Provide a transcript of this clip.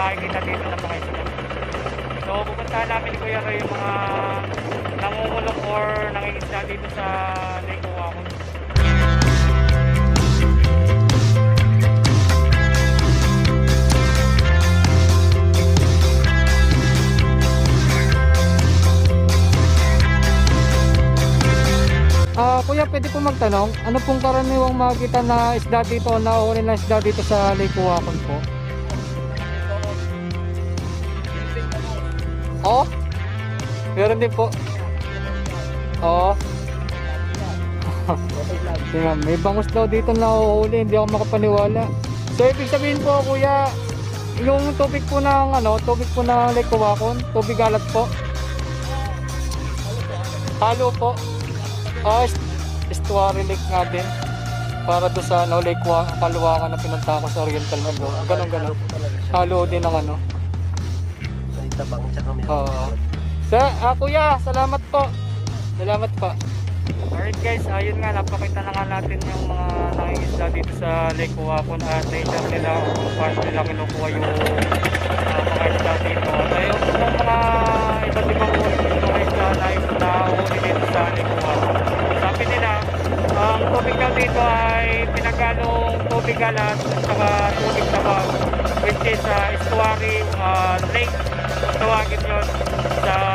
makikita dito ng mga isda. So pupuntahan namin ni Kuya Ray yung mga nangungulong or nangingisda dito sa Lake Huacon. Kuya, pwede po magtanong, ano pong karaniwang makikita na isda dito, nauuli na isda dito sa Lake Huacon po? Oo? Meron din po. Oo. May bangus daw dito na uuuli, hindi ako makapaniwala. So ibig sabihin po kuya, yung tubig po ng tubig po ng Lake Huacon, tubig alat po. Halo po. Estuary Lake nga din. Para doon sa Lake Huacon na pinunta ko sa Oriental Mindoro. Ganon. Halo din ng ano. Tabang tsaka may Kuya, salamat po. Salamat po. Alright guys, ayun nga, napakita na nga natin yung mga nangingisda dito sa Lake Huacon at nature nila kung paano nila kinukuha yung mga isda dito. At ayun yung mga iba't ibang uri ng mga isda na nahuli dito sa Lake Huacon. Sabi nila, ang tubig daw dito ay pinagalong tubig alat at saka tubig tabang, which is estuary lake. Tawagin yun sa